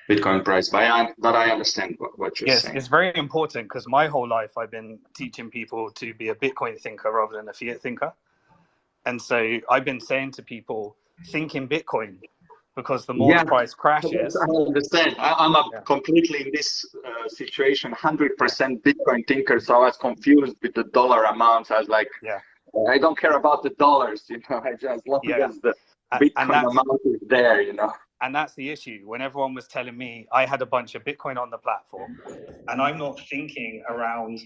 Bitcoin price. But I understand what you're saying. It's very important, because my whole life I've been teaching people to be a Bitcoin thinker rather than a fiat thinker. And so I've been saying to people, think in Bitcoin, because the more the price crashes. I understand. I'm completely in this situation, 100% Bitcoin thinker. So I was confused with the dollar amounts. I was like, I don't care about the dollars, as long as the Bitcoin amount is there, And that's the issue. When everyone was telling me I had a bunch of Bitcoin on the platform, and I'm not thinking around,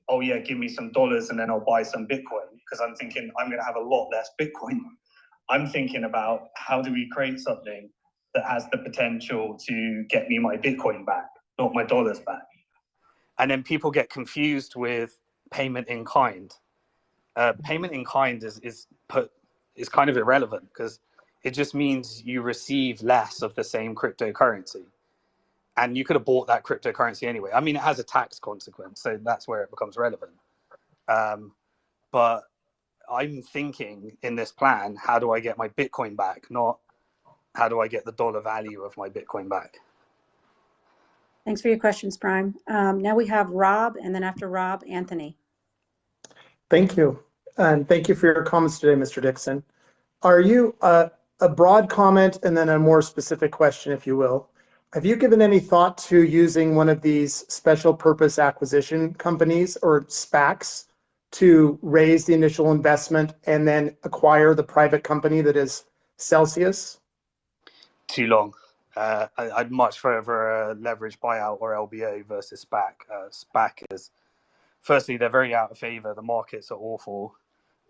oh yeah, give me some dollars and then I'll buy some Bitcoin, because I'm thinking I'm going to have a lot less Bitcoin. I'm thinking about how do we create something that has the potential to get me my Bitcoin back, not my dollars back. And then people get confused with payment in kind. Payment in kind is kind of irrelevant, because it just means you receive less of the same cryptocurrency. And you could have bought that cryptocurrency anyway. I mean, it has a tax consequence, so that's where it becomes relevant. But I'm thinking in this plan, how do I get my Bitcoin back? Not how do I get the dollar value of my Bitcoin back? Thanks for your questions, Prime. Now we have Rob, and then after Rob, Anthony. Thank you. And thank you for your comments today, Mr. Dixon. Are you a broad comment and then a more specific question, if you will? Have you given any thought to using one of these special purpose acquisition companies or SPACs to raise the initial investment and then acquire the private company that is Celsius? Too long. I'd much further leverage buyout or LBO versus SPAC. SPAC is, firstly, they're very out of favor. The markets are awful.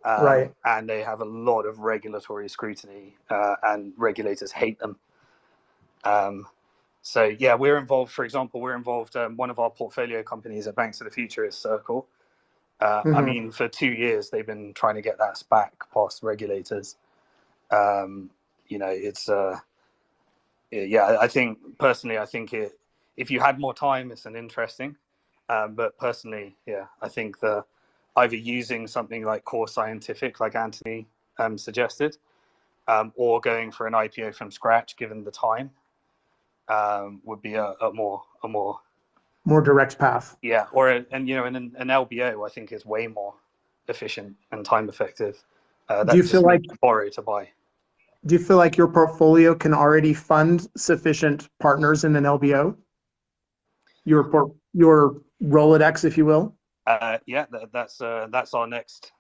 Right. And they have a lot of regulatory scrutiny, and regulators hate them. So yeah, we're involved. For example, we're involved. One of our portfolio companies at Banks of the Future is Circle. I mean, for 2 years they've been trying to get that SPAC past regulators. It's yeah. I think personally, if you had more time, it's an interesting. But personally, yeah, I think either using something like Core Scientific, like Anthony suggested, or going for an IPO from scratch, given the time, would be a more direct path. Yeah, or an LBO, I think, is way more efficient and time effective. Do you feel like borrow to buy? Do you feel like your portfolio can already fund sufficient partners in an LBO? Your Rolodex, if you will. Yeah, that's our next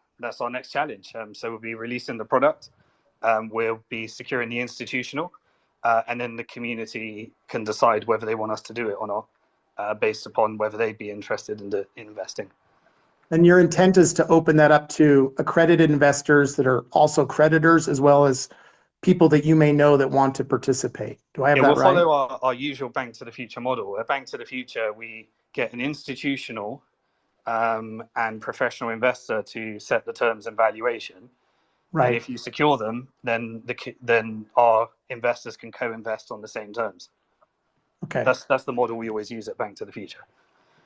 challenge. So we'll be releasing the product. We'll be securing the institutional, and then the community can decide whether they want us to do it or not, based upon whether they'd be interested in investing. And your intent is to open that up to accredited investors that are also creditors, as well as people that you may know that want to participate. Do I have that right? We'll follow our usual Bank to the Future model. At Bank to the Future, we get an institutional and professional investor to set the terms and valuation. Right. And if you secure them, then our investors can co-invest on the same terms. Okay. That's the model we always use at Bank to the Future.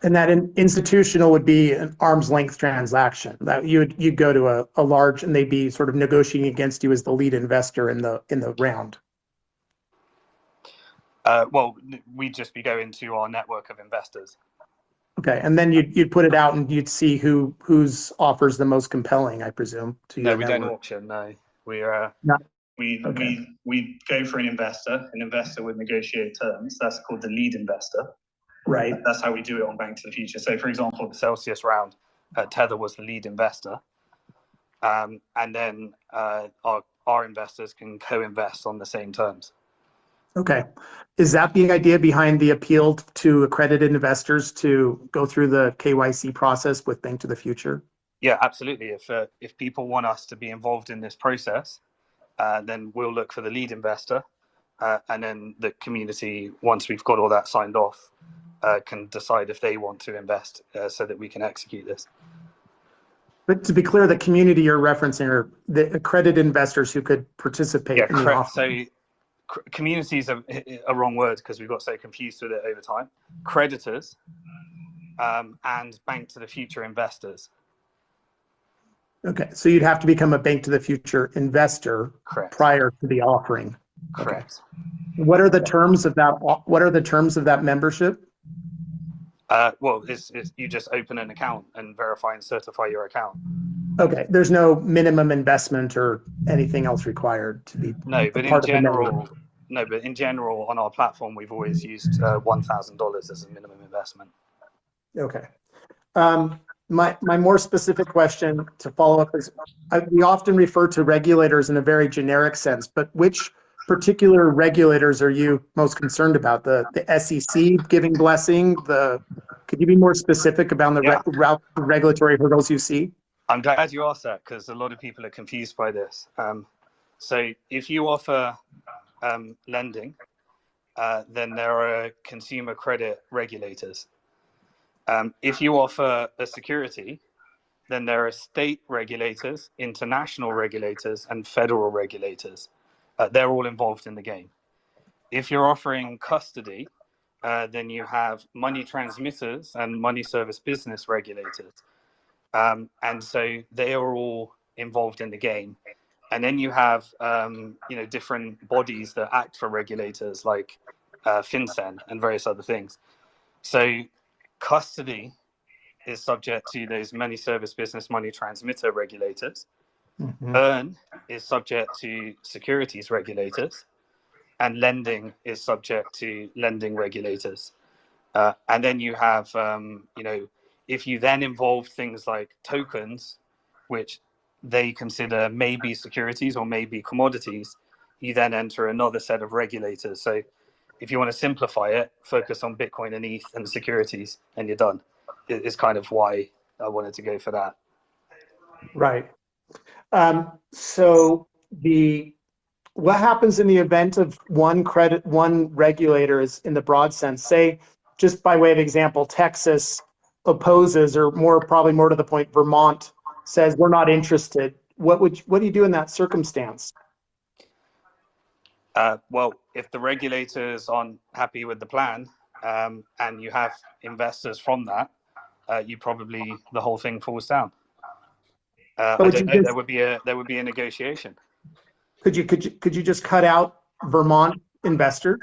And that institutional would be an arm's length transaction. That you'd go to a large, and they'd be sort of negotiating against you as the lead investor in the round. Well, we'd just be going to our network of investors. Okay, and then you'd put it out and you'd see whose offers the most compelling, I presume. No, we don't auction. No, we go for an investor. An investor would negotiate terms. That's called the lead investor. Right. That's how we do it on Bank to the Future. So, for example, the Celsius round, Tether was the lead investor, and then our investors can co-invest on the same terms. Okay. Is that the idea behind the appeal to accredited investors to go through the KYC process with Bank to the Future? Yeah, absolutely. If people want us to be involved in this process, then we'll look for the lead investor, and then the community, once we've got all that signed off, can decide if they want to invest, so that we can execute this. But to be clear, the community you're referencing are the accredited investors who could participate in the offer. So community is a wrong word because we got so confused with it over time. Creditors and Bank to the Future investors. Okay, so you'd have to become a Bank to the Future investor. Correct. Prior to the offering. Correct. Okay. What are the terms of that? What are the terms of that membership? Well, you just open an account and verify and certify your account. Okay, there's no minimum investment or anything else required to be But in general, on our platform, we've always used $1,000 as a minimum investment. Okay. My more specific question to follow up is, we often refer to regulators in a very generic sense, but which particular regulators are you most concerned about? The SEC giving blessing? Could you be more specific about the regulatory hurdles you see? I'm glad you asked that because a lot of people are confused by this. So if you offer lending, then there are consumer credit regulators. If you offer a security, then there are state regulators, international regulators, and federal regulators. They're all involved in the game. If you're offering custody, then you have money transmitters and money service business regulators. And so they are all involved in the game. And then you have different bodies that act for regulators like FinCEN and various other things. So custody is subject to those money service business money transmitter regulators. Earn is subject to securities regulators, and lending is subject to lending regulators. And then you have, if you then involve things like tokens, which they consider maybe securities or maybe commodities, you then enter another set of regulators. So if you want to simplify it, focus on Bitcoin and ETH and securities, and you're done. It's kind of why I wanted to go for that. Right. So what happens in the event of one regulator is in the broad sense, say, just by way of example, Texas opposes, or probably more to the point, Vermont says we're not interested. What do you do in that circumstance? Well, if the regulators aren't happy with the plan, and you have investors from that, the whole thing falls down. I don't know. There would be a negotiation. Could you just cut out Vermont investors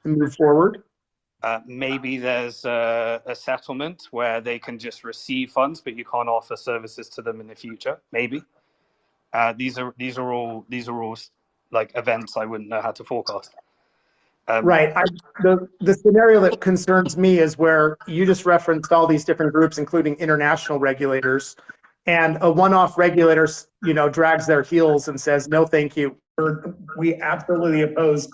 and move forward? Maybe there's a settlement where they can just receive funds, but you can't offer services to them in the future. Maybe these are all like events I wouldn't know how to forecast. Right. The scenario that concerns me is where you just referenced all these different groups, including international regulators, and a one-off regulator, drags their heels and says, "No, thank you. We absolutely oppose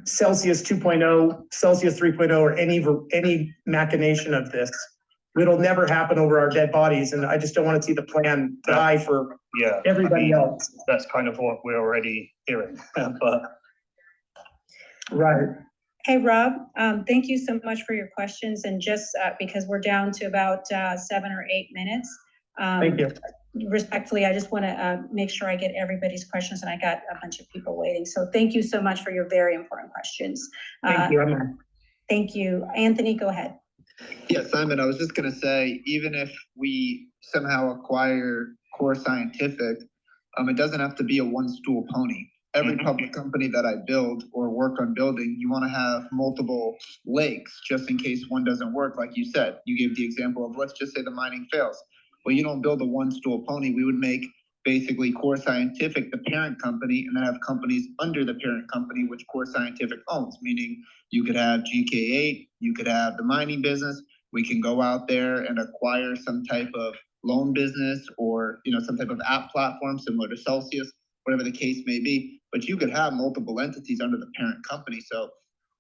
Celsius 2.0, Celsius 3.0, or any machination of this. It'll never happen over our dead bodies, and I just don't want to see the plan die for everybody else." That's kind of what we're already hearing, but. Right. Hey, Rob, thank you so much for your questions. And just because we're down to about 7 or 8 minutes. Thank you. Respectfully, I just want to make sure I get everybody's questions, and I got a bunch of people waiting. So thank you so much for your very important questions. Thank you, Emma. Thank you. Anthony, go ahead. Yeah, Simon, I was just going to say, even if we somehow acquire Core Scientific, it doesn't have to be a one-stool pony. Every public company that I build or work on building, you want to have multiple legs just in case one doesn't work. Like you said, you gave the example of, let's just say the mining fails. Well, you don't build a one-stool pony. We would make basically Core Scientific the parent company, and then have companies under the parent company, which Core Scientific owns, meaning you could have GK8, you could have the mining business. We can go out there and acquire some type of loan business, or some type of app platform similar to Celsius, whatever the case may be. But you could have multiple entities under the parent company. So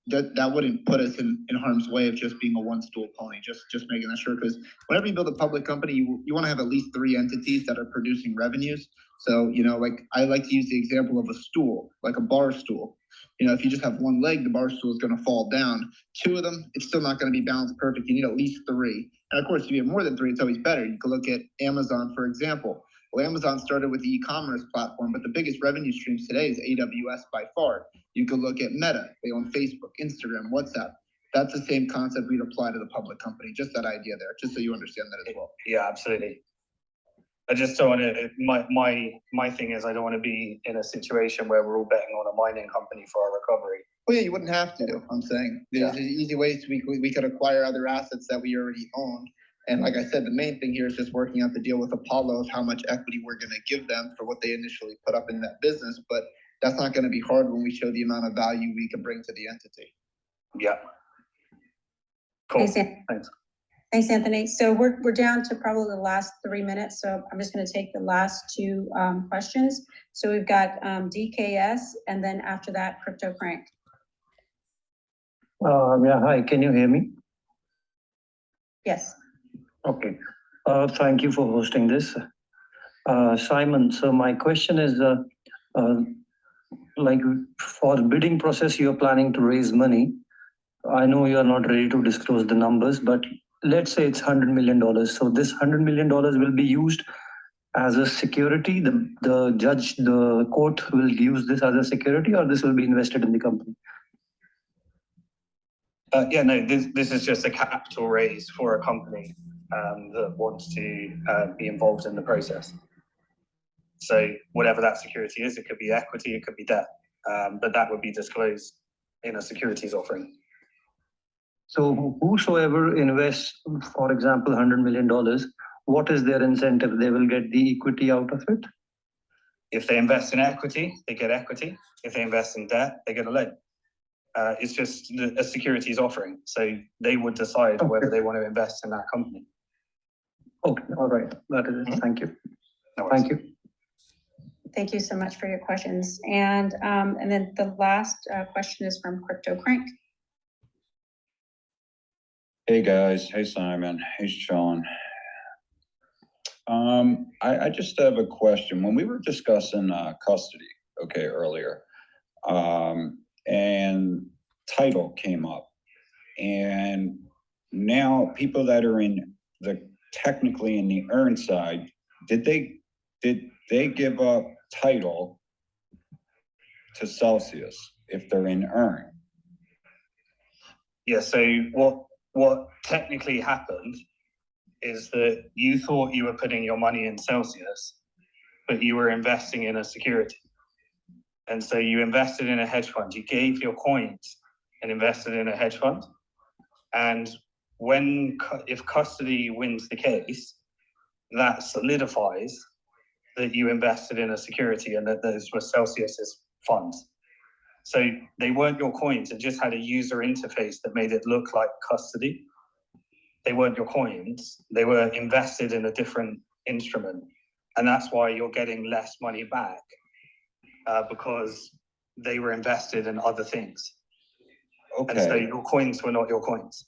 that wouldn't put us in harm's way of just being a one-stool pony, just making that sure. Because whenever you build a public company, you want to have at least 3 entities that are producing revenues. So, like I like to use the example of a stool, like a bar stool. If you just have one leg, the bar stool is going to fall down. 2 of them, it's still not going to be balanced perfect. You need at least 3. And of course, if you have more than 3, it's always better. You can look at Amazon, for example. Well, Amazon started with the e-commerce platform, but the biggest revenue streams today is AWS by far. You could look at Meta. They own Facebook, Instagram, WhatsApp. That's the same concept we'd apply to the public company. Just that idea there, just so you understand that as well. Yeah, absolutely. I just don't want to, my thing is, I don't want to be in a situation where we're all betting on a mining company for our recovery. Well, yeah, you wouldn't have to. I'm saying there's easy ways we could acquire other assets that we already own. And like I said, the main thing here is just working out the deal with Apollo of how much equity we're going to give them for what they initially put up in that business. But that's not going to be hard when we show the amount of value we can bring to the entity. Yeah. Cool. Thanks. Thanks, Anthony. So we're down to probably the last 3 minutes. So I'm just going to take the last two questions. So we've got DKS, and then after that, Crypto Crank. Yeah, hi, can you hear me? Yes. Okay. Thank you for hosting this. Simon, so my question is, like for the bidding process, you're planning to raise money. I know you are not ready to disclose the numbers, but let's say it's $100 million. So this $100 million will be used as a security. The court will use this as a security, or this will be invested in the company? Yeah, no, this is just a capital raise for a company that wants to be involved in the process. So whatever that security is, it could be equity, it could be debt, but that would be disclosed in a securities offering. So whosoever invests, for example, $100 million, what is their incentive? They will get the equity out of it? If they invest in equity, they get equity. If they invest in debt, they get a loan. It's just a securities offering. So they would decide whether they want to invest in that company. Okay, all right. That is it. Thank you. No Thank you. Thank you so much for your questions. And then the last question is from Crypto Crank. Hey guys, hey Simon, hey Sean. I just have a question. When we were discussing custody, okay, earlier, and title came up, and now people that are in technically in the earn side, did they give up title to Celsius if they're in earn? Yeah, so what technically happened is that you thought you were putting your money in Celsius, but you were investing in a security. And so you invested in a hedge fund. You gave your coins and invested in a hedge fund. And if custody wins the case, that solidifies that you invested in a security and that those were Celsius's funds. So they weren't your coins. It just had a user interface that made it look like custody. They weren't your coins. They were invested in a different instrument. And that's why you're getting less money back, because they were invested in other things. Okay. And so your coins were not your coins.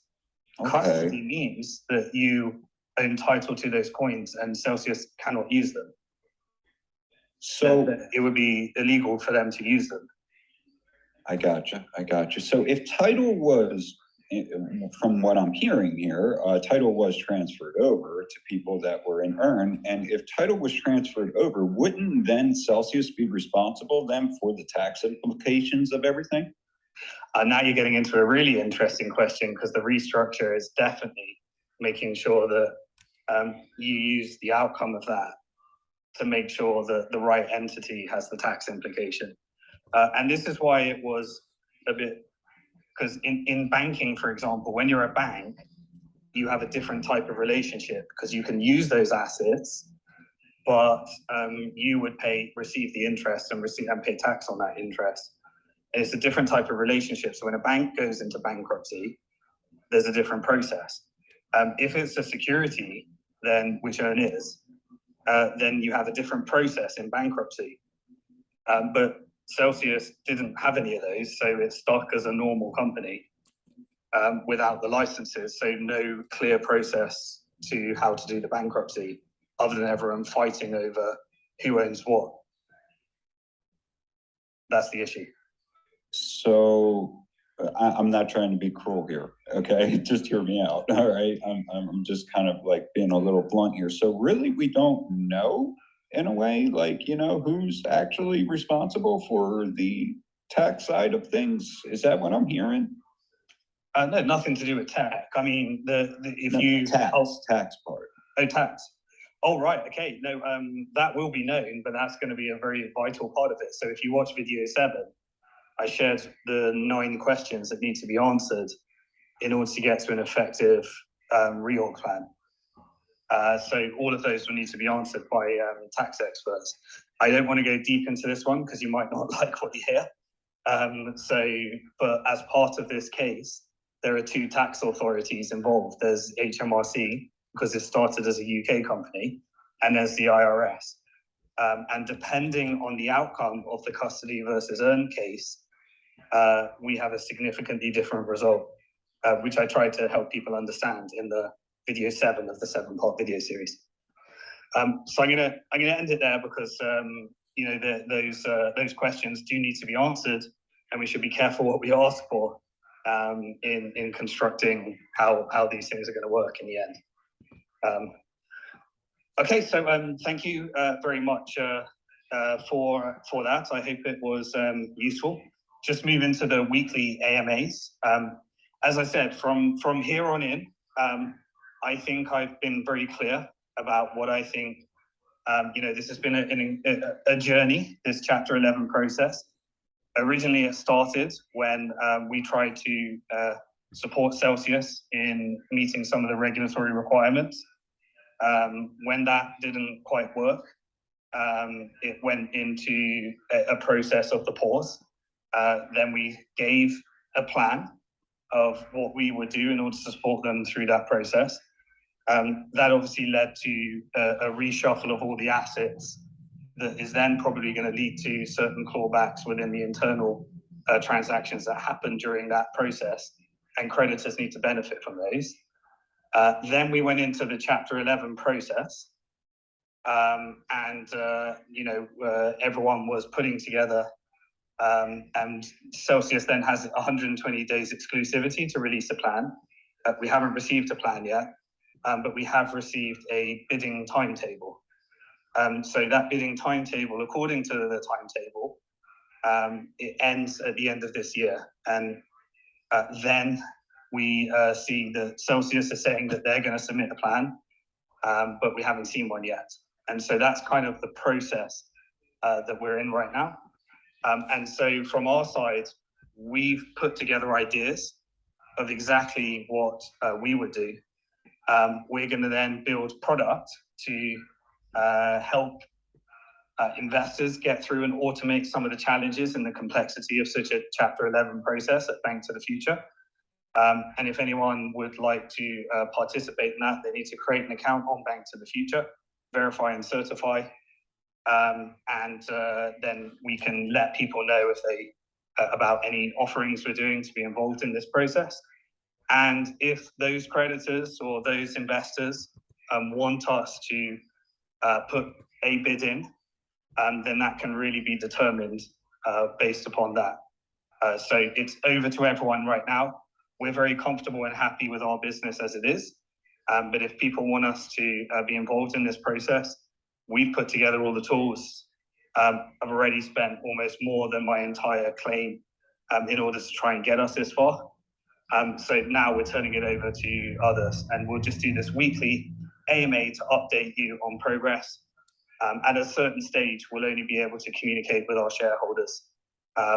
Okay. Custody means that you are entitled to those coins and Celsius cannot use them. So it would be illegal for them to use them. I gotcha. So if title was, from what I'm hearing here, title was transferred over to people that were in earn, and if title was transferred over, wouldn't then Celsius be responsible then for the tax implications of everything? Now you're getting into a really interesting question, because the restructure is definitely making sure that you use the outcome of that to make sure that the right entity has the tax implication. And this is why it was a bit, because in banking, for example, when you're a bank, you have a different type of relationship because you can use those assets, but you would receive the interest and pay tax on that interest. And it's a different type of relationship. So when a bank goes into bankruptcy, there's a different process. If it's a security, then which earn is, then you have a different process in bankruptcy. But Celsius didn't have any of those, so it's stuck as a normal company without the licenses, so no clear process to how to do the bankruptcy other than everyone fighting over who owns what. That's the issue. So I'm not trying to be cruel here, okay? Just hear me out, all right? I'm just kind of like being a little blunt here. So really, we don't know, in a way, like, who's actually responsible for the tax side of things? Is that what I'm hearing? No, nothing to do with tech. I mean, tax part. Oh, tax. Oh, right. Okay. No, that will be known, but that's going to be a very vital part of it. So if you watch video 7, I shared the 9 questions that need to be answered in order to get to an effective reorg plan. So all of those will need to be answered by tax experts. I don't want to go deep into this one because you might not like what you hear. But as part of this case, there are two tax authorities involved. There's HMRC, because it started as a UK company, and there's the IRS. And depending on the outcome of the custody versus earn case, we have a significantly different result, which I try to help people understand in the video 7 of the 7-part video series. So I'm gonna end it there because you know those questions do need to be answered, and we should be careful what we ask for in constructing how these things are going to work in the end. Okay, so thank you very much for that. I hope it was useful. Just move into the weekly AMAs. As I said, from here on in, I think I've been very clear about what I think. You know, this has been a journey, this Chapter 11 process. Originally, it started when we tried to support Celsius in meeting some of the regulatory requirements. When that didn't quite work, it went into a process of the pause. Then we gave a plan of what we would do in order to support them through that process. That obviously led to a reshuffle of all the assets that is then probably going to lead to certain clawbacks within the internal transactions that happen during that process, and creditors need to benefit from those. Then we went into the Chapter 11 process, and you know, everyone was putting together, and Celsius then has 120 days exclusivity to release a plan. We haven't received a plan yet, but we have received a bidding timetable. So that bidding timetable, according to the timetable, it ends at the end of this year, and then we see that Celsius is saying that they're going to submit a plan, but we haven't seen one yet. And so that's kind of the process that we're in right now. And so from our side, we've put together ideas of exactly what we would do. We're going to then build product to help investors get through and automate some of the challenges and the complexity of such a Chapter 11 process at Bank to the Future. And if anyone would like to participate in that, they need to create an account on Bank to the Future, verify and certify, and then we can let people know if they about any offerings we're doing to be involved in this process. And if those creditors or those investors want us to put a bid in, then that can really be determined based upon that. So it's over to everyone right now. We're very comfortable and happy with our business as it is. But if people want us to be involved in this process, we've put together all the tools. I've already spent almost more than my entire claim in order to try and get us this far. So now we're turning it over to others, and we'll just do this weekly AMA to update you on progress. At a certain stage, we'll only be able to communicate with our shareholders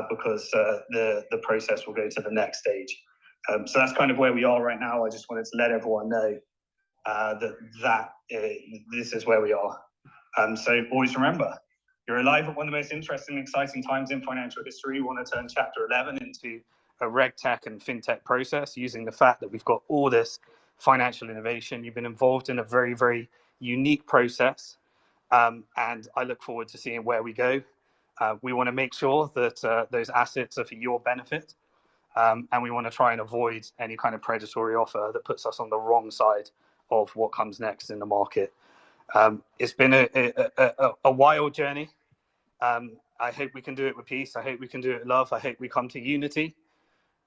because the process will go to the next stage. So that's kind of where we are right now. I just wanted to let everyone know that this is where we are. So always remember, you're alive at one of the most interesting and exciting times in financial history. We want to turn Chapter 11 into a RegTech and FinTech process using the fact that we've got all this financial innovation. You've been involved in a very, very unique process. And I look forward to seeing where we go. We want to make sure that those assets are for your benefit. And we want to try and avoid any kind of predatory offer that puts us on the wrong side of what comes next in the market. It's been a wild journey. I hope we can do it with peace. I hope we can do it with love. I hope we come to unity.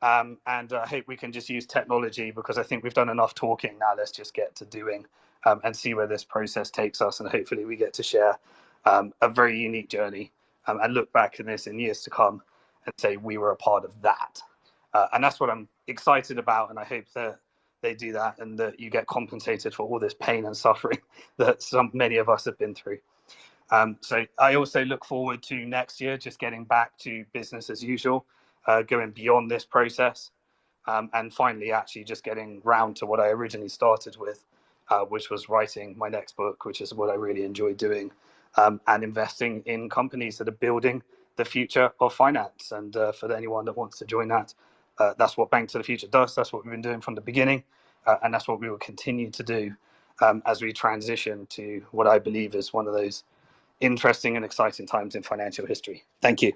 And I hope we can just use technology, because I think we've done enough talking. Now let's just get to doing and see where this process takes us. And hopefully we get to share a very unique journey and look back in this in years to come and say we were a part of that. And that's what I'm excited about. And I hope that they do that and that you get compensated for all this pain and suffering that many of us have been through. So I also look forward to next year, just getting back to business as usual, going beyond this process, and finally actually just getting round to what I originally started with, which was writing my next book, which is what I really enjoy doing, and investing in companies that are building the future of finance. And for anyone that wants to join that, That's what Bank to the Future does. That's what we've been doing from the beginning, and that's what we will continue to do as we transition to what I believe is one of those interesting and exciting times in financial history. Thank you.